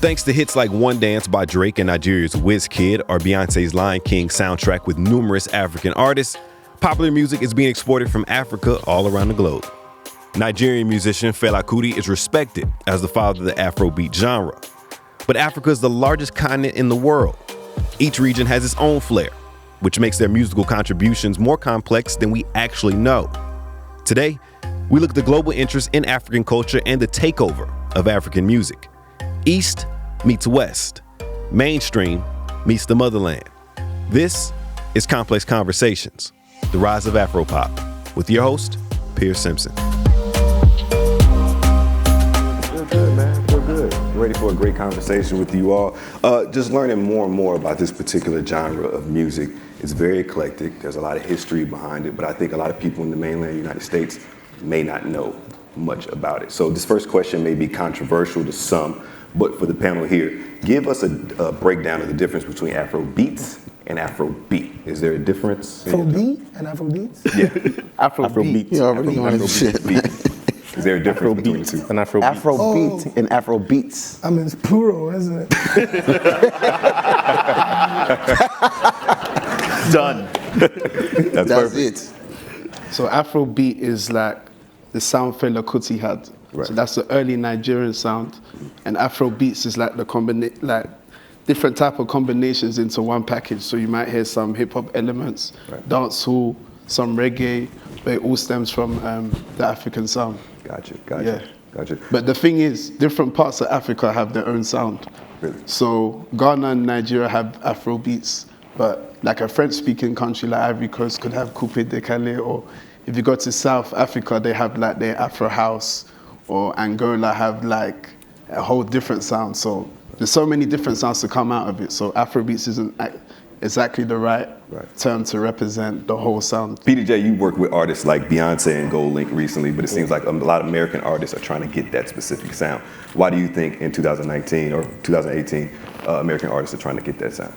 Thanks to hits like One Dance by Drake and Nigeria's Wizkid or Beyonce's Lion King soundtrack with numerous African artists, popular music is being exported from Africa all around the globe. Nigerian musician Fela Kuti is respected as the father of the Afro beat genre. But Africa is the largest continent in the world. Each region has its own flair, which makes their musical contributions more complex than we actually know. Today, we look at the global interest in African culture and the takeover of African music. East meets West. Mainstream meets the motherland. This is Complex Conversations, the Rise of AfroPop, with your host, Pierce Simpson. Feel good, man. Feel good. Ready for a great conversation with you all. Just learning more and more about this particular genre of music. It's very eclectic. There's a lot of history behind it, but I think a lot of people in the mainland United States may not know much about it. So this first question may be controversial to some, but for the panel here, give us a breakdown of the difference between Afro beats and Afro beat. Is there a difference? Afro beat and Afro beats? Yeah. Afro beat. You already know this shit. Is there a difference between the two? And Afro beat and Afro beats. I mean, it's plural, isn't it? Done. That's perfect. it. So Afro beat is like the sound Fela Kuti had. Right. So that's the early Nigerian sound, and Afro beats is like the different type of combinations into one package. So you might hear some hip hop elements, right, dancehall, some reggae, but it all stems from the African sound. Gotcha. Yeah. But the thing is, different parts of Africa have their own sound. Really? So Ghana and Nigeria have Afro beats, but like a French-speaking country like Ivory Coast could have Coupé Décalé, or if you go to South Africa, they have like their Afro house, or Angola have like a whole different sound. So there's so many different sounds to come out of it. So Afrobeats isn't exactly the right term to represent the whole sound. P2J, you worked with artists like Beyonce and Gold Link recently, but it seems like a lot of American artists are trying to get that specific sound. Why do you think in 2019 or 2018, American artists are trying to get that sound?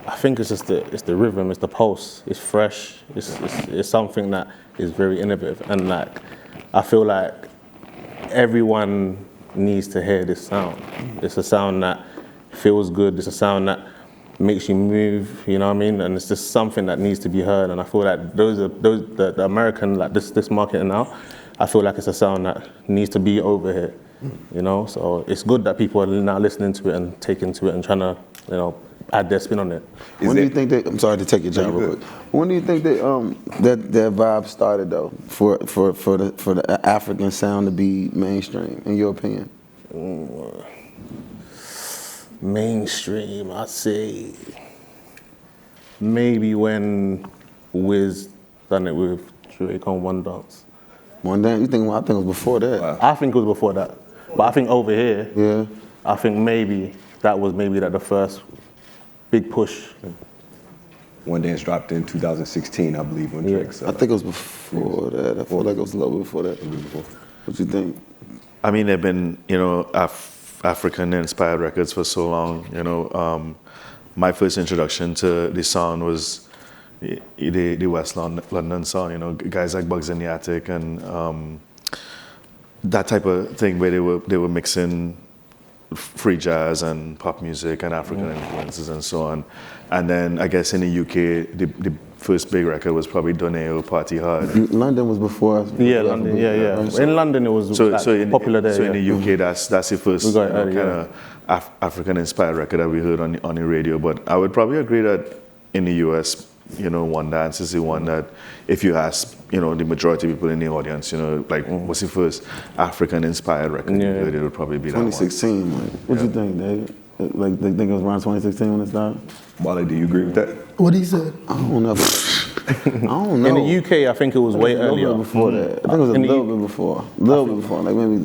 I think it's just the rhythm, it's the pulse, it's fresh, it's something that is very innovative, and like I feel like everyone needs to hear this sound. It's a sound that feels good, it's a sound that makes you move, you know what I mean? And it's just something that needs to be heard, and I feel like the American, like this market now, I feel like it's a sound that needs to be over here, you know? So it's good that people are now listening to it and taking to it and trying to, you know, add their spin on it. When do you think that? I'm sorry to take your job real quick. When do you think that vibe started though, for the African sound to be mainstream, in your opinion? Mainstream, I'd say maybe when Wiz done it with Drake on One Dance. One Dance? I think it was before that. Wow. I think it was before that, but I think over here, yeah, I think maybe that was the first big push. One Dance dropped in 2016, I believe, when Drake. I think it was before that. I feel like it was a little bit before that. What you think? I mean, they've been, African-inspired records for so long. My first introduction to the sound was the West London sound. Guys like Bugs in the Attic and that type of thing where they were mixing free jazz and pop music and African influences and so on. And then I guess in the UK, the first big record was probably Doneo, Party Hard. London was before us. Yeah, London, yeah. Right? In London it was popular there. So in the UK, that's the first kind of African-inspired record that we heard on the radio. But I would probably agree that in the US, One Dance is the one that, if you ask, the majority of people in the audience, what's the first African-inspired record you heard, it would probably be 2016. What do you think, David? Like, they think it was around 2016 when it started? Wale, do you agree with that? What he said? I don't know. In the UK, I think it was way earlier. A little bit before that. I think it was a little bit before. Like maybe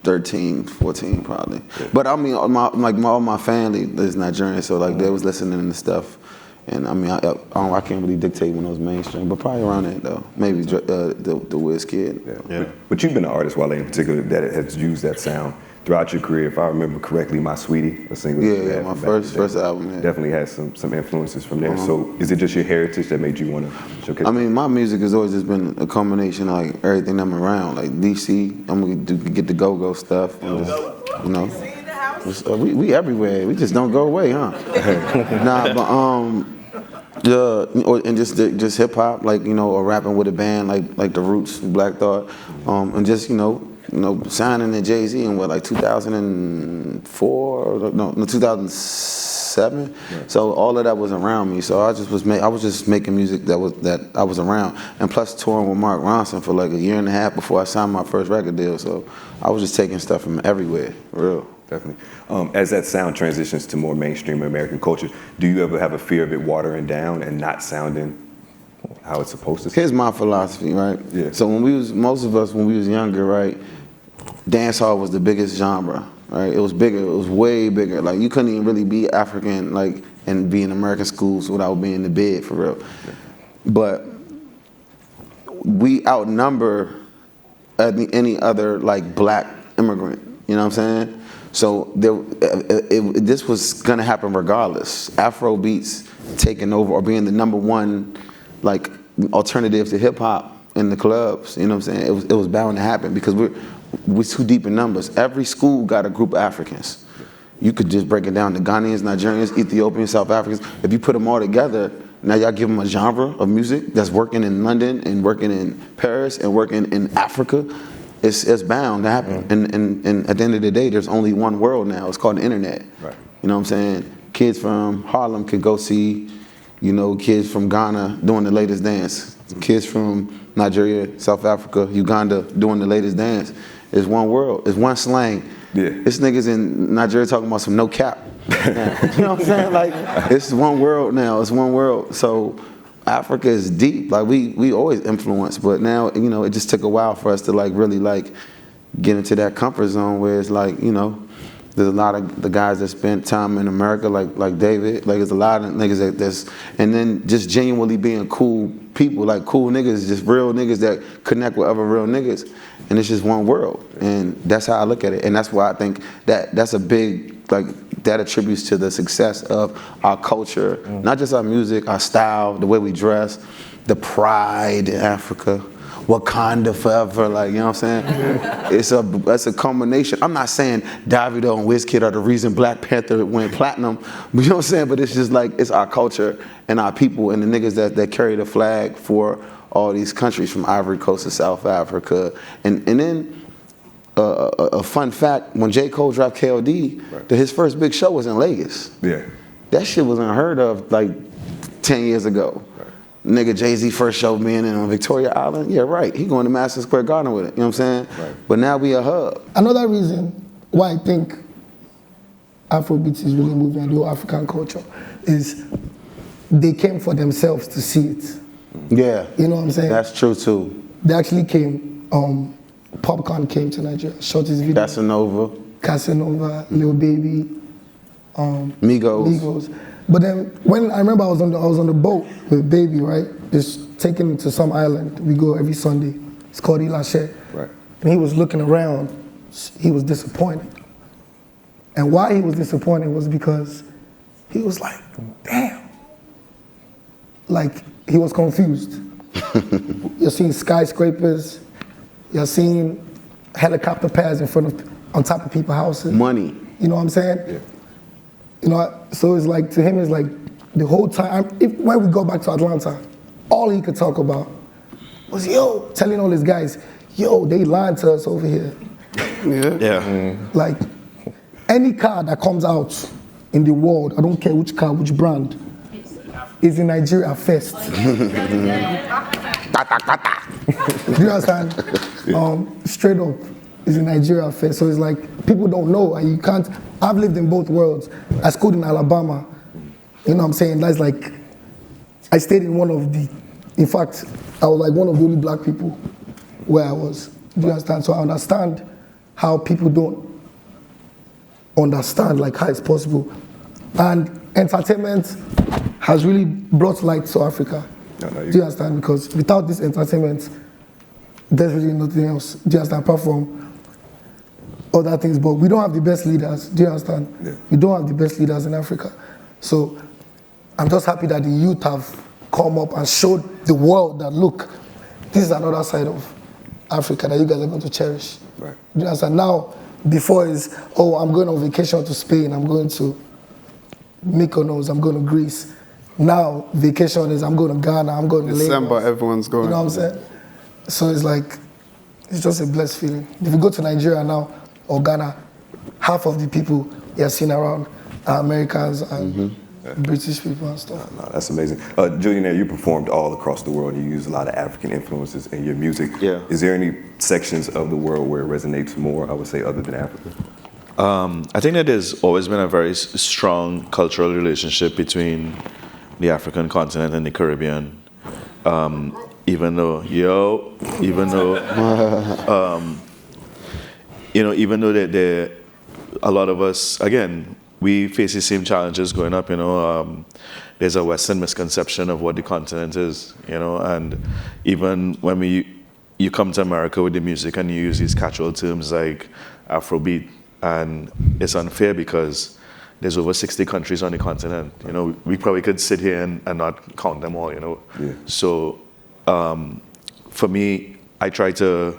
13, 14 probably. Yeah. But I mean, all my family is Nigerian, so like they was listening to stuff. And I mean, I can't really dictate when it was mainstream, but probably around that though. Maybe the Wizkid. Yeah. But you've been an artist, Wale, in particular, that has used that sound throughout your career. If I remember correctly, My Sweetie, a single. Yeah, my first album. Yeah. Definitely has some influences from there. So is it just your heritage that made you want to showcase? I mean, my music has always just been a combination of like everything I'm around. Like DC, I'm gonna get the go-go stuff. And just, We everywhere. We just don't go away, huh? Nah, but and just hip hop, like or rapping with a band like the Roots, Black Thought, and just signing to Jay-Z in what, like 2004? No, 2007. Right. So all of that was around me. So I was just making music that I was around, and plus touring with Mark Ronson for like a year and a half before I signed my first record deal. So I was just taking stuff from everywhere, for real. Definitely. As that sound transitions to more mainstream American culture, do you ever have a fear of it watering down and not sounding how it's supposed to sound? Here's my philosophy, right? Yeah. So most of us when we was younger, right, dancehall was the biggest genre, right? It was bigger, it was way bigger. Like you couldn't even really be African, like, and be in American schools without being in the bed, for real. Yeah. But we outnumber any other like black immigrant, you know what I'm saying? So this was gonna happen regardless. Afro beats taking over or being the #1 like alternative to hip hop in the clubs, you know what I'm saying? It was bound to happen because we're too deep in numbers. Every school got a group of Africans. You could just break it down to Ghanaians, Nigerians, Ethiopians, South Africans. If you put them all together, now y'all give them a genre of music that's working in London and working in Paris and working in Africa. It's bound to happen. And at the end of the day, there's only one world now. It's called the internet. Right. You know what I'm saying? Kids from Harlem can go see, kids from Ghana doing the latest dance. Kids from Nigeria, South Africa, Uganda doing the latest dance. It's one world. It's one slang. Yeah. This niggas in Nigeria talking about some no cap. You know what I'm saying? Like, it's one world now. It's one world. So Africa is deep. Like we always influence, but now it just took a while for us to like really like get into that comfort zone where it's like there's a lot of the guys that spent time in America like David. Like there's a lot of niggas that's and then just genuinely being cool people, like cool niggas, just real niggas that connect with other real niggas, and it's just one world, and that's how I look at it, and that's why I think that's a big that attributes to the success of our culture, not just our music, our style, the way we dress, the pride in Africa, Wakanda forever, like, you know what I'm saying? That's a combination. I'm not saying Davido and WizKid are the reason Black Panther went platinum, you know what I'm saying? But it's just like, it's our culture and our people and the niggas that carry the flag for all these countries from Ivory Coast to South Africa. And then, a fun fact, when J. Cole dropped KOD, his first big show was in Lagos. Yeah. That shit was unheard of like 10 years ago. Right. Nigga, Jay-Z first show being in on Victoria Island, yeah, right. He going to Madison Square Garden with it, you know what I'm saying? Right. But now we a hub. Another reason why I think Afrobeats is really moving and the whole African culture is they came for themselves to see it. Yeah. You know what I'm saying? That's true too. They actually came, Popcorn came to Nigeria, shot his video. Casanova, Lil Baby, Migos. But then when I remember I was on the boat with Baby, right? Just taking him to some island. We go every Sunday. It's called Ilache. Right. And he was looking around. He was disappointed. And why he was disappointed was because he was like, damn. Like, he was confused. You're seeing skyscrapers. You're seeing helicopter pads on top of people's houses. Money. You know what I'm saying? Yeah. You know, so it's like, to him, it's like the whole time, when we go back to Atlanta, all he could talk about was, telling all his guys, they lying to us over here. Yeah. Like, any car that comes out in the world, I don't care which car, which brand, is in Nigeria first. Do you understand? Straight up, is in Nigeria first. So it's like, people don't know, and you can't. I've lived in both worlds. I schooled in Alabama. You know what I'm saying? That's like, I stayed in in fact, I was like one of the only black people where I was. Do you understand? So I understand how people don't understand like how it's possible. And entertainment has really brought light to Africa. Do you understand? Because without this entertainment, there's really nothing else. Do you understand? Apart from other things, but we don't have the best leaders. Do you understand? Yeah. We don't have the best leaders in Africa. So I'm just happy that the youth have come up and showed the world that, look, this is another side of Africa that you guys are going to cherish. Right. Do you understand? Now, Before is, oh, I'm going on vacation to Spain, I'm going to Mykonos, I'm going to Greece. Now, vacation is, I'm going to Ghana, I'm going to December, Lagos. everyone's going. You know what I'm saying? So it's like, it's just a blessed feeling. If you go to Nigeria now, or Ghana, half of the people you're seeing around are Americans and British people and stuff. No, that's amazing. Jillionaire, you performed all across the world. You use a lot of African influences in your music. Yeah. Is there any sections of the world where it resonates more, I would say, other than Africa? I think that there's always been a very strong cultural relationship between the African continent and the Caribbean. Even though there a lot of us, again, we face the same challenges growing up, there's a Western misconception of what the continent is, and even when you come to America with the music and you use these catch-all terms like Afrobeat, and it's unfair because there's over 60 countries on the continent. We probably could sit here and not count them all, Yeah. So for me, I try to,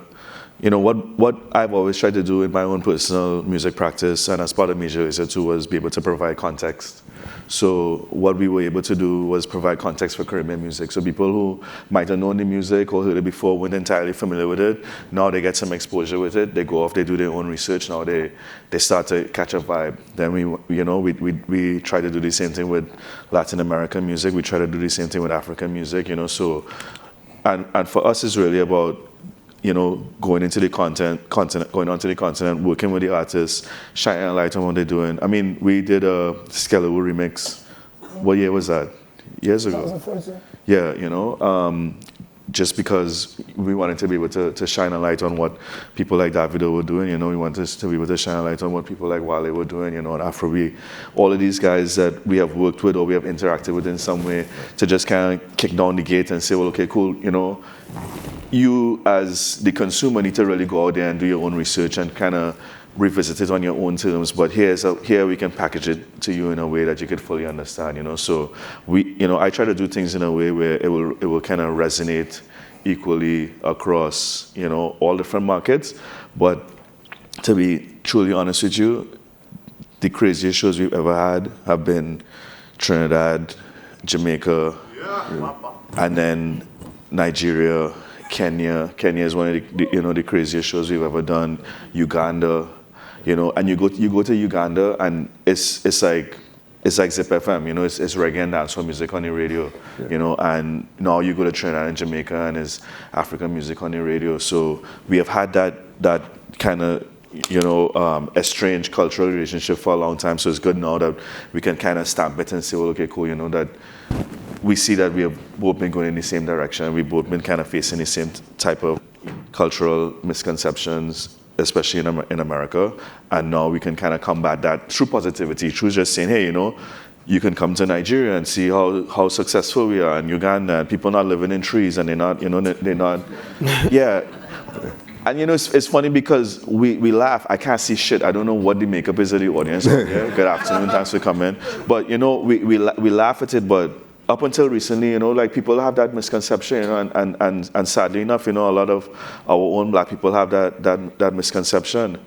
what I've always tried to do in my own personal music practice and as part of Major Lazer too was be able to provide context. So what we were able to do was provide context for Caribbean music. So people who might have known the music or heard it before weren't entirely familiar with it. Now they get some exposure with it. They go off, they do their own research. Now they start to catch a vibe. Then we try to do the same thing with Latin American music. We try to do the same thing with African music. So, and for us it's really about going into the going onto the continent, working with the artists, shining a light on what they're doing. I mean, we did a Skelewu remix. What year was that? Years ago. 2014. Yeah, just because we wanted to be able to shine a light on what people like Davido were doing, we wanted to be able to shine a light on what people like Wale were doing, and Afro B. All of these guys that we have worked with or we have interacted with in some way to just kind of kick down the gate and say, well, okay, cool, you as the consumer need to really go out there and do your own research and kind of revisit it on your own terms, but here we can package it to you in a way that you could fully understand, So I try to do things in a way where it will kind of resonate equally across, all different markets. But to be truly honest with you, the craziest shows we've ever had have been Trinidad, Jamaica, and then Nigeria, Kenya. Kenya is one of the craziest shows we've ever done. Uganda, and you go to Uganda and it's like Zip FM, it's reggae and dancehall music on the radio, and now you go to Trinidad and Jamaica and it's African music on the radio. So we have had that kind of estranged cultural relationship for a long time. So it's good now that we can kind of stamp it and say, well, okay, cool, that we see that we have both been going in the same direction. We've both been kind of facing the same type of cultural misconceptions, especially in America. And now we can kind of combat that through positivity, through just saying, hey, you can come to Nigeria and see how successful we are in Uganda, and people not living in trees and they're not, yeah. And it's funny because we laugh. I can't see shit. I don't know what the makeup is of the audience. Yeah? Good afternoon, thanks for coming. But we laugh at it, but up until recently, like people have that misconception, and sadly enough, a lot of our own black people have that misconception.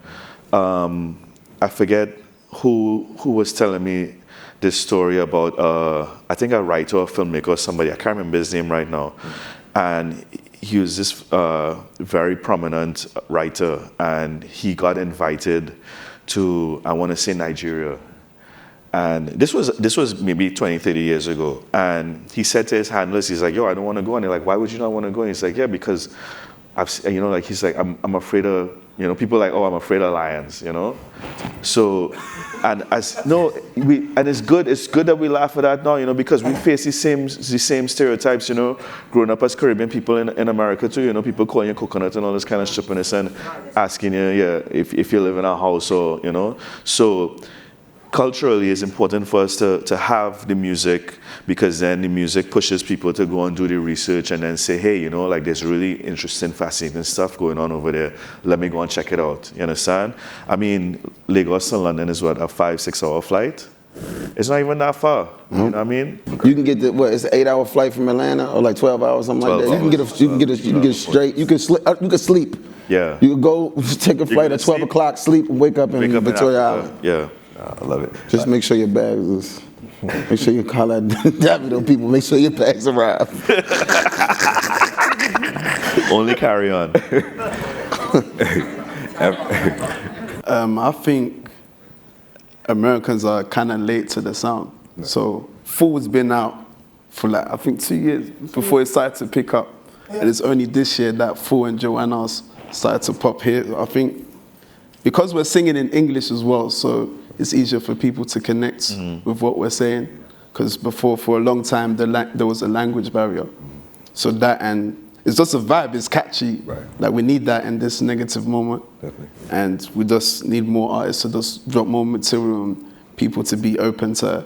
I forget who was telling me this story about I think a writer or filmmaker or somebody. I can't remember his name right now, and he was this very prominent writer, and he got invited to, I want to say, Nigeria. And this was maybe 20, 30 years ago. And he said to his handlers, he's like, yo, I don't want to go. And they're like, why would you not want to go? And he's like, yeah, because he's like, I'm afraid of, people are like, oh, I'm afraid of lions, So, and it's good that we laugh at that now, because we face the same stereotypes, growing up as Caribbean people in America too, people calling you coconut and all this kind of stupidness and asking you, if you live in a house or, So, culturally, it's important for us to have the music, because then the music pushes people to go and do the research and then say, hey, like there's really interesting, fascinating stuff going on over there. Let me go and check it out. You understand? I mean, Lagos to London is what, a 5-6 hour flight? It's not even that far. You know what I mean? You can get it's an 8-hour flight from Atlanta, or like 12 hours, something like that. You can get straight. You can sleep. Yeah. You could go take a flight gonna at 12 sleep, o'clock, sleep, and wake up in Victoria Africa. Island. Yeah. I love it. Just make sure your bags is. Make sure you call that Davido people. Make sure your bags arrive. Only carry on. I think Americans are kind of late to the sound. So Fool's been out for like, I think 2 years before it started to pick up. And it's only this year that Fool and Joanna's started to pop here. I think because we're singing in English as well, so it's easier for people to connect with what we're saying. Because before, for a long time, there was a language barrier. So that, and it's just a vibe, it's catchy. Right. Like we need that in this negative moment. Definitely. And we just need more artists to just drop more material and people to be open to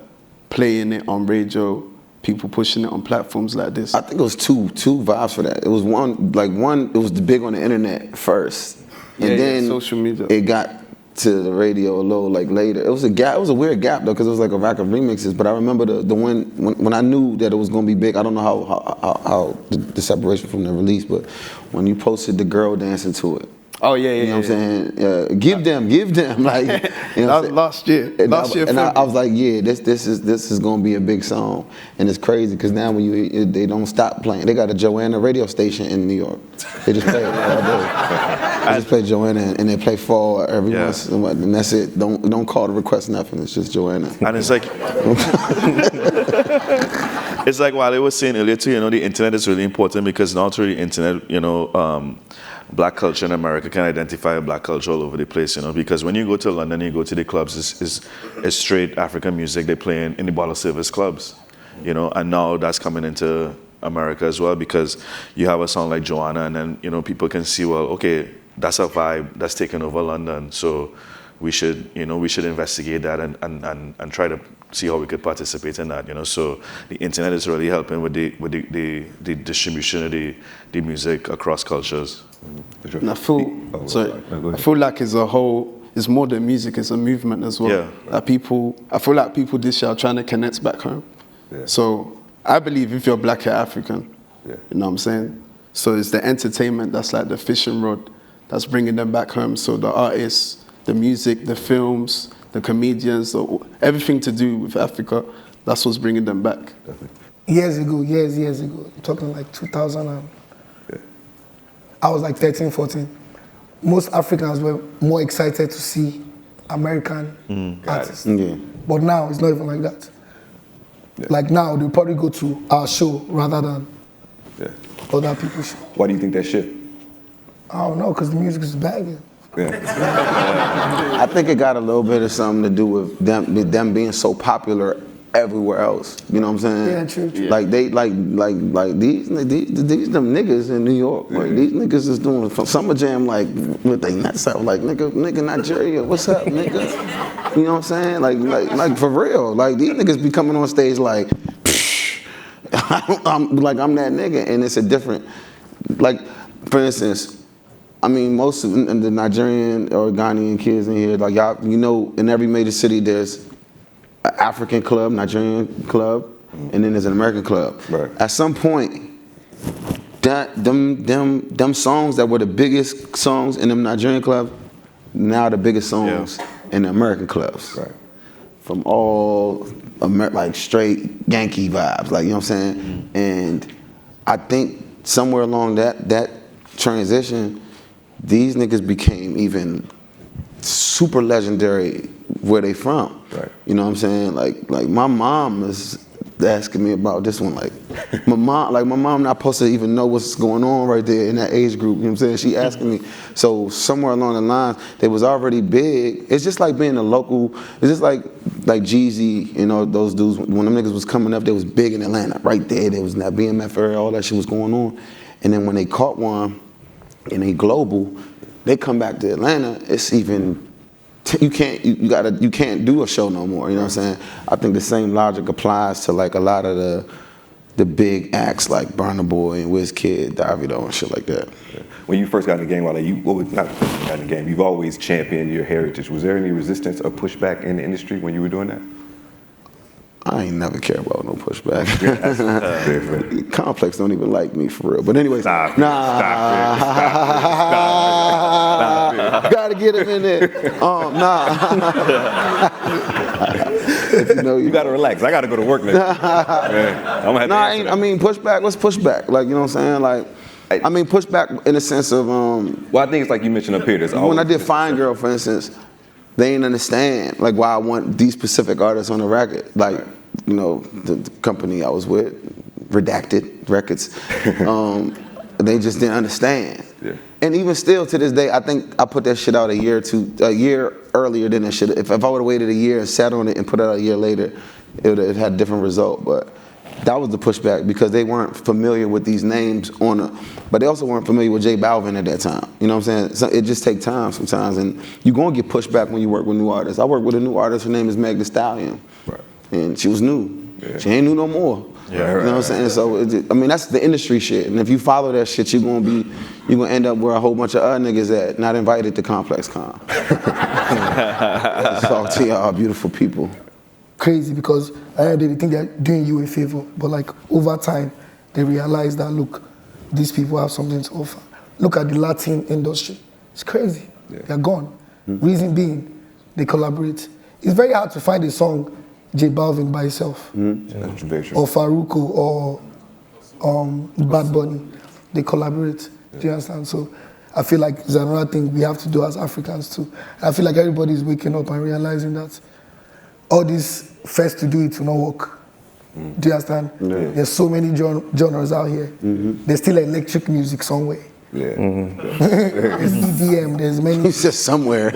playing it on radio, people pushing it on platforms like this. I think it was two vibes for that. It was one, it was big on the internet first. And then social media. It got to the radio a little like later. It was a gap. It was a weird gap though, because it was like a rack of remixes. But I remember the one when I knew that it was gonna be big. I don't know how the separation from the release, but when you posted the girl dancing to it. Oh yeah, You know what I'm saying? Give them, like. You know that was last year. And I was like, yeah, this is gonna be a big song, and it's crazy because now when they don't stop playing. They got a Joanna radio station in New York. They just play it all day. They just play Joanna, and they play Fall every once in a while, and that's it. Don't call to request nothing. It's just Joanna. And it's like, it's like Wale was saying earlier too. You know, the internet is really important because not through the internet, you know. Black culture in America can identify black culture all over the place, you know, because when you go to London, you go to the clubs, it's straight African music they play in the bottle service clubs, you know, and now that's coming into America as well because you have a song like Joanna and then, you know, people can see, well, okay, that's a vibe that's taken over London, so we should investigate that and try to see how we could participate in that, you know. So the internet is really helping with the distribution of the music across cultures. And I feel like it's more than music, it's a movement as well. Yeah. I feel like people this year are trying to connect back home. Yeah. So I believe if you're black, you're African. Yeah. You know what I'm saying? So it's the entertainment that's like the fishing rod that's bringing them back home. So the artists, the music, the films, the comedians, everything to do with Africa, that's what's bringing them back. Definitely. Years ago, I'm talking like 2000 I was like 13, 14. Most Africans were more excited to see American artists. Yeah. But now it's not even like that. Yeah. Like now, they'll probably go to our show rather than other people's show. Why do you think that shift? I don't know, because the music is banging. Yeah. I think it got a little bit of something to do with them being so popular everywhere else. You know what I'm saying? Yeah, true. Yeah. Like they like these them niggas in New York. Like these niggas is doing Summer Jam like with their nuts out. Like nigga Nigeria, what's up, nigga? You know what I'm saying? Like for real. Like these niggas be coming on stage like I'm that nigga, and it's a different. Like for instance. I mean, most of the Nigerian or Ghanaian kids in here, like y'all, you know, in every major city there's an African club, Nigerian club, and then there's an American club. Right. At some point, them songs that were the biggest songs in them Nigerian clubs, now the biggest songs in the American clubs. Right. From all like straight Yankee vibes, like you know what I'm saying. Mm-hmm. And I think somewhere along that transition. These niggas became even super legendary where they from. Right. You know what I'm saying? Like my mom is asking me about this one. Like my mom not supposed to even know what's going on right there in that age group. You know what I'm saying? She asking me. So somewhere along the lines, they was already big. It's just like being a local. It's just like Jeezy, you know, those dudes. When them niggas was coming up, they was big in Atlanta. Right there, there was that BMF area, all that shit was going on. And then when they caught one. And they global, they come back to Atlanta. It's even you can't do a show no more. You know what I'm saying? I think the same logic applies to like a lot of the big acts like Burna Boy and Wizkid, Davido and shit like that. When you first got in the game, not first got in the game, you've always championed your heritage. Was there any resistance or pushback in the industry when you were doing that? I ain't never care about no pushback. Complex don't even like me for real. But anyways, Stop. Gotta get him in there. Nah. You gotta relax. I gotta go to work next week. I'm gonna have to I mean, pushback. Let's push back. Like, you know what I'm saying? Like, I mean, pushback in the sense of well, I think it's like you mentioned up here. when I did Fine Girl, for instance, they didn't understand like why I want these specific artists on the record. Like, you know, the company I was with, Redacted Records, they just didn't understand. Yeah. And even still to this day, I think I put that shit out a year earlier than it should. If I would have waited a year and sat on it and put it out a year later, it would have had a different result. But that was the pushback because they weren't familiar with these names but they also weren't familiar with J Balvin at that time. You know what I'm saying? So it just takes time sometimes, and you're gonna get pushback when you work with new artists. I work with a new artist. Her name is Meg Thee Stallion, right. And she was new. Yeah. She ain't new no more. Yeah, you know what I'm saying? So I mean, that's the industry shit. And if you follow that shit, you're gonna end up where a whole bunch of other niggas at, not invited to ComplexCon. Talk to y'all, beautiful people. Crazy because they think they're doing you a favor, but like over time, they realize that look, these people have something to offer. Look at the Latin industry. It's crazy. Yeah. They're gone. Reason being, they collaborate. It's very hard to find a song J Balvin by himself, or Faruko, or Bad Bunny. They collaborate. Do you understand? So I feel like it's another thing we have to do as Africans too. I feel like everybody's waking up and realizing that all this first to do it will not work. Do you understand? Yeah. There's so many genres out here. There's still electric music somewhere. Yeah. There's EDM, there's many. It's just somewhere.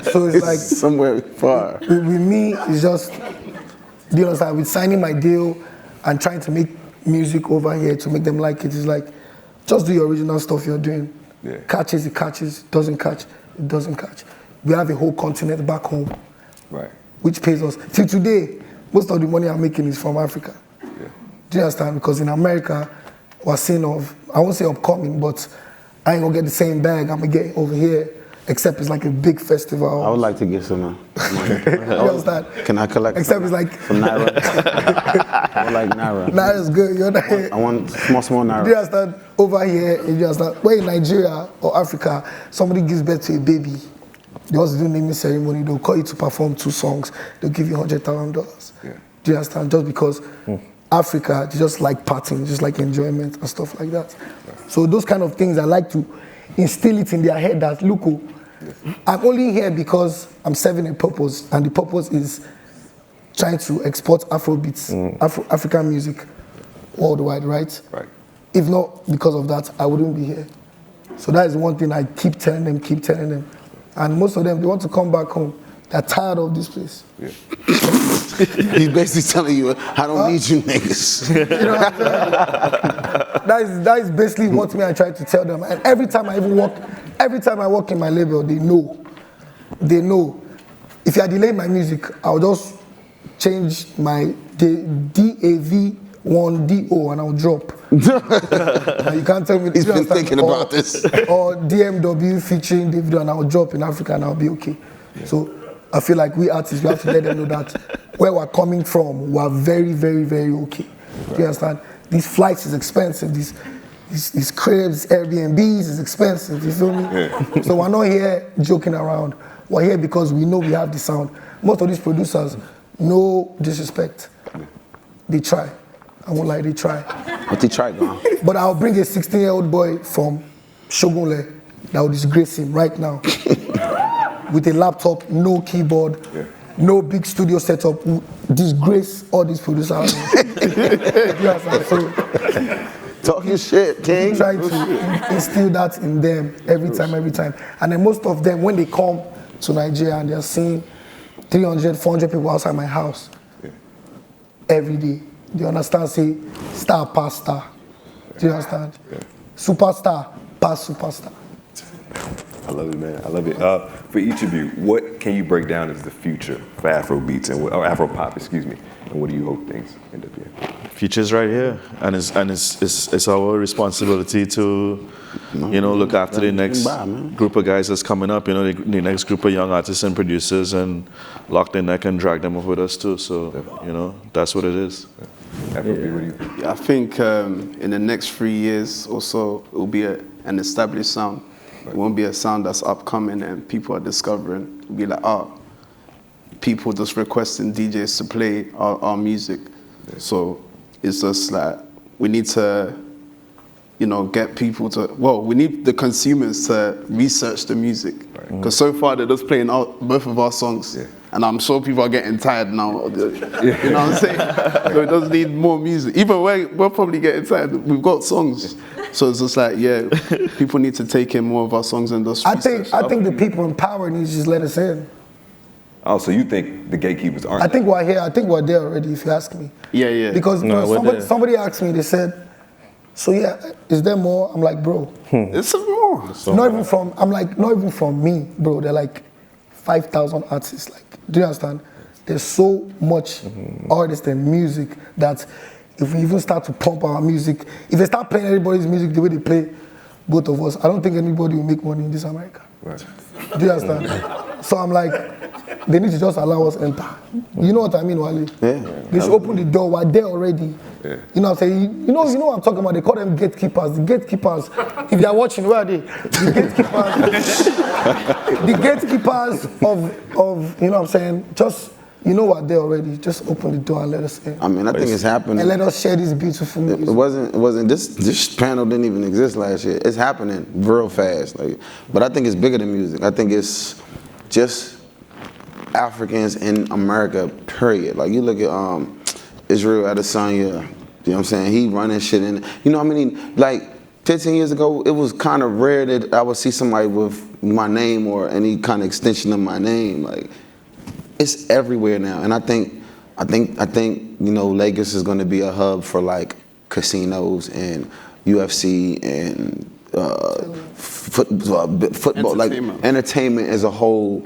So it's like somewhere far. With me, it's just, do you understand? With signing my deal and trying to make music over here to make them like it, it's like, just do your original stuff you're doing. Yeah. Catches, it catches. Doesn't catch, it doesn't catch. We have a whole continent back home. Right. Which pays us. Till today, most of the money I'm making is from Africa. Yeah. Do you understand? Because in America, we're seeing I won't say upcoming, but I ain't gonna get the same bag I'm gonna get over here, except it's like a big festival. I would like to get some money. You understand? Can I collect Except it's like some Naira? I like Naira. Naira's good, you know? I want small Naira. Do you understand? Over here, you understand? Where in Nigeria or Africa, somebody gives birth to a baby, they also do naming ceremony, they'll call you to perform 2 songs, they'll give you $100,000. Yeah. Do you understand? Just because Africa, they just like partying, just like enjoyment and stuff like that. So those kind of things, I like to instill it in their head that, look, I'm only here because I'm serving a purpose, and the purpose is trying to export Afrobeats, African music worldwide, right? Right. If not because of that, I wouldn't be here. So that is one thing I keep telling them. And most of them, they want to come back home. They're tired of this place. Yeah. He's basically telling you, I don't need you niggas. You know what I'm saying? That is basically what I try to tell them. And every time I walk in my label, they know. If you are delaying my music, I'll just change my DAV1DO and I'll drop. And you can't tell me. He's been thinking about this. Or DMW featuring Davido and I'll drop in Africa and I'll be okay. Yeah. So I feel like we artists, we have to let them know that where we're coming from, we're very, very, very okay. Right. Do you understand? These flights is expensive. These cribs, Airbnbs is expensive. You feel me? Yeah. So we're not here joking around. We're here because we know we have the sound. Most of these producers, no disrespect, they try. I won't lie, they try. But they try, man. But I'll bring a 16-year-old boy from Shogunle that will disgrace him right now. With a laptop, no keyboard, no big studio setup, disgrace all these producers. Talking shit, King. Try to instill that in them every time. And then most of them, when they come to Nigeria and they're seeing 300, 400 people outside my house every day, they understand, say, star pass star. Do you understand? Yeah. Superstar pass superstar. I love it, man. I love it. For each of you, what can you break down as the future for Afrobeats or AfroPop, excuse me, and what do you hope things end up being? Future's right here, and it's our responsibility to, look after the next group of guys that's coming up. The next group of young artists and producers, and lock their neck and drag them up with us too. So, that's what it is. I think in the next 3 years or so, it will be an established sound. It won't be a sound that's upcoming and people are discovering. It'll be like, oh, people just requesting DJs to play our music. Yeah. So it's just like, we need to, you know, get people to, well, we need the consumers to research the music. Because so far they're just playing both of our songs. Yeah. And I'm sure people are getting tired now. You know what I'm saying? So it does need more music. Even we're probably getting tired. We've got songs. So it's just like, yeah, people need to take in more of our songs and just I think the people in power need to just let us in. Oh, so you think the gatekeepers aren't? I think we're here. I think we're there already, if you ask me. Yeah. Because somebody asked me, they said, so yeah, is there more? I'm like, bro. It's more. Not even from me, bro. They're like 5,000 artists. Like, do you understand? There's so much artists and music that if we even start to pump our music, if they start playing everybody's music the way they play both of us, I don't think anybody will make money in this America. Right. Do you understand? So I'm like, they need to just allow us enter. You know what I mean, Wale? Yeah. They should open the door. We're there already. Yeah. You know what I'm saying? You know what I'm talking about? They call them gatekeepers. The gatekeepers, if they are watching, where are they? The gatekeepers of you know what I'm saying? Just, you know what, there already. Just open the door and let us in. I mean, I think it's happening. And let us share this beautiful music. It wasn't this panel didn't even exist last year. It's happening real fast. Like, but I think it's bigger than music. I think it's just Africans in America, period. Like, you look at Israel Adesanya, you know what I'm saying? He running shit in, you know what I mean? Like, 15 years ago, it was kind of rare that I would see somebody with my name or any kind of extension of my name. Like, it's everywhere now. And I think, you know, Lagos is gonna be a hub for like casinos and UFC and football, like entertainment as a whole.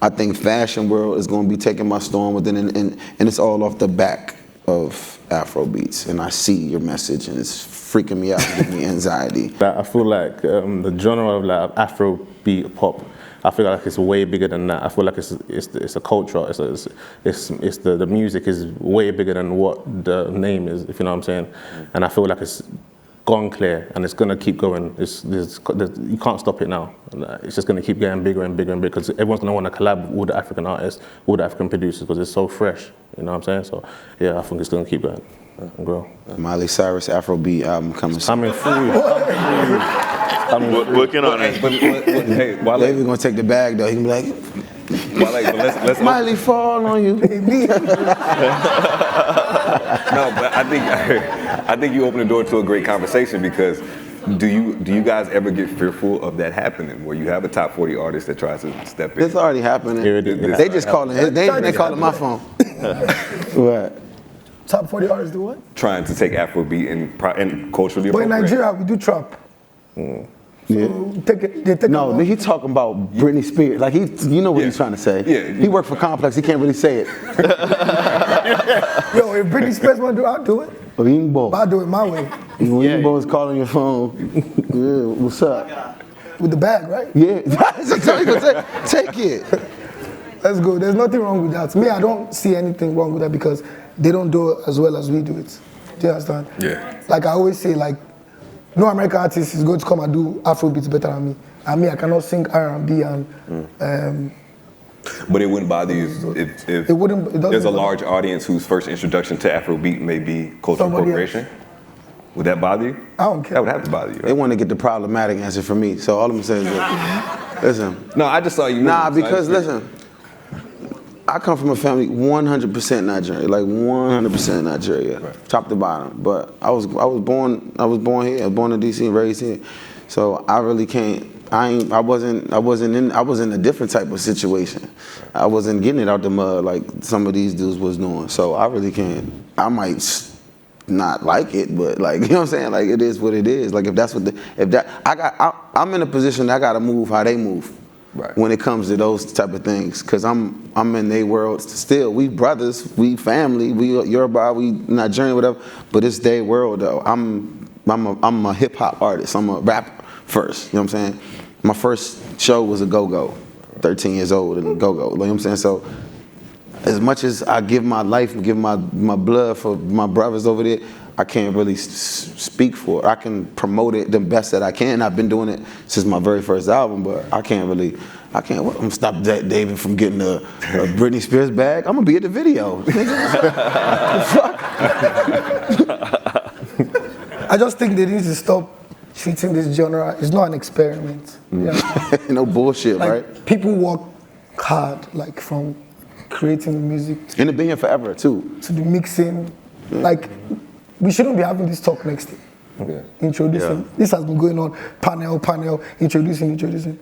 I think fashion world is going to be taken by storm within, and it's all off the back of Afro beats. And I see your message, and it's freaking me out, giving me anxiety. I feel like the genre of like Afro beat pop, I feel like it's way bigger than that. I feel like it's a culture. It's the music is way bigger than what the name is, if you know what I'm saying. And I feel like it's gone clear, and it's gonna keep going. You can't stop it now. It's just gonna keep getting bigger and bigger and bigger because everyone's gonna want to collab with all the African artists, all the African producers, because it's so fresh. You know what I'm saying? So yeah, I think it's gonna keep going and grow. Miley Cyrus Afro B album coming soon. Coming through. Working on it. Hey, Wale, David gonna take the bag though. He can be like, Wale, but let's Miley fall on you. No, but I think you open the door to a great conversation, because do you guys ever get fearful of that happening, where you have a top 40 artist that tries to step in? It's already happening. They just calling his name. They calling my phone. What? Top 40 artists do what? Trying to take Afrobeat and culturally appropriate. But in Nigeria, we do trap. So they take No, he talking about Britney Spears. Like, you know what he's trying to say. Yeah. He worked for Complex. He can't really say it. Yo, if Britney Spears want to do it, I'll do it. But I'll do it my way. When Yingbo is calling your phone, yeah, what's up? With the bag, right? Yeah. Take it. Let's go. There's nothing wrong with that. Me, I don't see anything wrong with that, because they don't do it as well as we do it. Do you understand? Yeah. Like I always say, like, no American artist is going to come and do Afrobeats better than me. And me, I cannot sing R&B and. But it wouldn't bother you if there's a large audience whose first introduction to Afrobeat may be cultural appropriation. Would that bother you? I don't care. That would have to bother you. Right? They want to get the problematic answer from me, so all I'm saying is, listen. No, I just saw you. Nah, because listen, I come from a family 100% Nigeria, like 100% Nigeria, right, top to bottom. But I was born here. I was born in DC and raised here, so I really can't. I was in a different type of situation. I wasn't getting it out the mud like some of these dudes was doing. So I really can't. I might not like it, but like, you know what I'm saying? Like, it is what it is. Like, I'm in a position that I gotta move how they move. Right. When it comes to those type of things, because I'm in their world still. We brothers, we family, we Yoruba, we Nigerian, whatever. But it's their world though. I'm a hip hop artist. I'm a rapper first. You know what I'm saying? My first show was a go-go, 13 years old and a go-go. You know what I'm saying? So as much as I give my life, give my blood for my brothers over there, I can't really speak for it. I can promote it the best that I can. I've been doing it since my very first album, but I'm gonna stop David from getting a Britney Spears bag. I'm gonna be at the video. I just think they need to stop treating this genre. It's not an experiment. Yeah. No bullshit, like, right? People work hard, like from creating the music And it been here forever too. to the mixing. Like, we shouldn't be having this talk next year. Yeah. Introducing. Yeah. This has been going on, panel, introducing.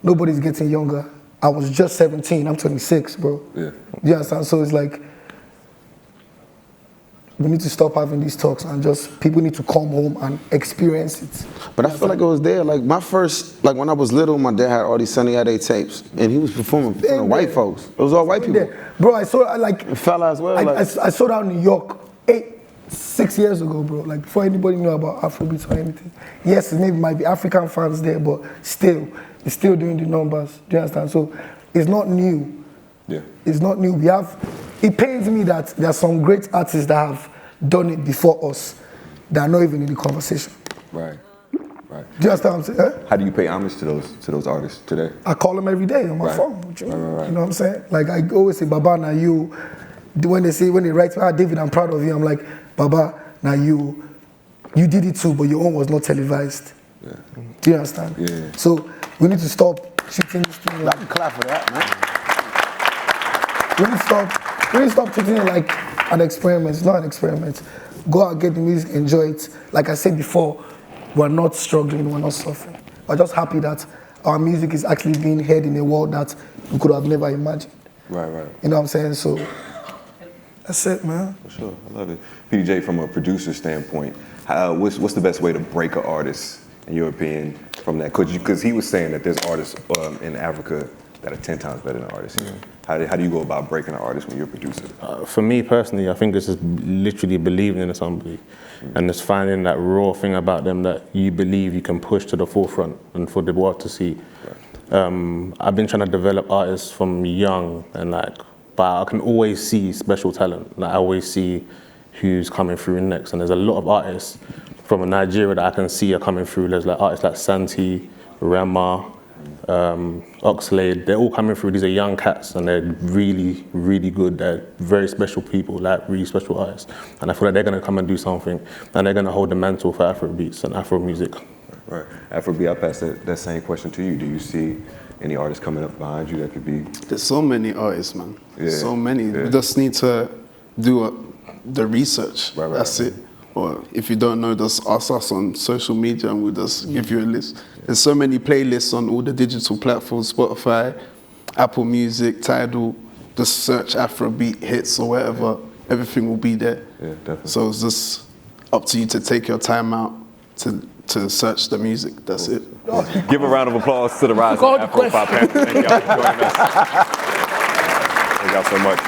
Nobody's getting younger. I was just 17, I'm 26, bro. Yeah. You understand? So it's like, we need to stop having these talks and just, people need to come home and experience it. But I feel like it was there. Like my first, like when I was little, my dad had all these Sunny Ade tapes, and he was performing in front of white folks. It was all white people. Bro, I saw, like, Fella as well. I saw that in New York 6 years ago, bro. Like, before anybody knew about Afrobeats or anything. Yes, it maybe might be African fans there, but still, it's still doing the numbers. Do you understand? So it's not new. Yeah. It's not new. It pains me that there are some great artists that have done it before us that are not even in the conversation. Right. Right. Do you understand what I'm saying? How do you pay homage to those artists today? I call them every day on my phone. You know what I'm saying? Like, I always say, Baba, now you. When they write, David, I'm proud of you. I'm like, Baba, now you did it too, but your own was not televised. Yeah. Do you understand? Yeah. So we need to stop treating this thing like. I can clap for that, man. We need to stop treating it like an experiment. It's not an experiment. Go out, get the music, enjoy it. Like I said before, we're not struggling, we're not suffering. We're just happy that our music is actually being heard in a world that we could have never imagined. Right. You know what I'm saying? So that's it, man. For sure, I love it. P2J, from a producer standpoint, what's the best way to break an artist, in your opinion, from that? Because he was saying that there's artists in Africa that are 10 times better than artists here. How do you go about breaking an artist when you're a producer? For me personally, I think it's just literally believing in somebody and just finding that raw thing about them that you believe you can push to the forefront and for the world to see. Right. I've been trying to develop artists from young, and but I can always see special talent. Like, I always see who's coming through next, and there's a lot of artists from Nigeria that I can see are coming through. There's like artists like Santi, Rema, Oxlade, they're all coming through. These are young cats and they're really, really good. They're very special people, like really special artists. And I feel like they're going to come and do something, and they're going to hold the mantle for Afro beats and Afro music. Right. Afro B, I pass that same question to you. Do you see any artists coming up behind you that could be? There's so many artists, man. Yeah. So many. Yeah. We just need to do the research. Right. That's it. Or if you don't know, just ask us on social media and we'll just give you a list. There's so many playlists on all the digital platforms, Spotify, Apple Music, Tidal. Just search Afrobeat hits or whatever. Everything will be there. Yeah, definitely. So it's just up to you to take your time out to search the music. That's it. Give a round of applause to the Rise of AfroPop. Thank y'all for joining us. Thank y'all so much.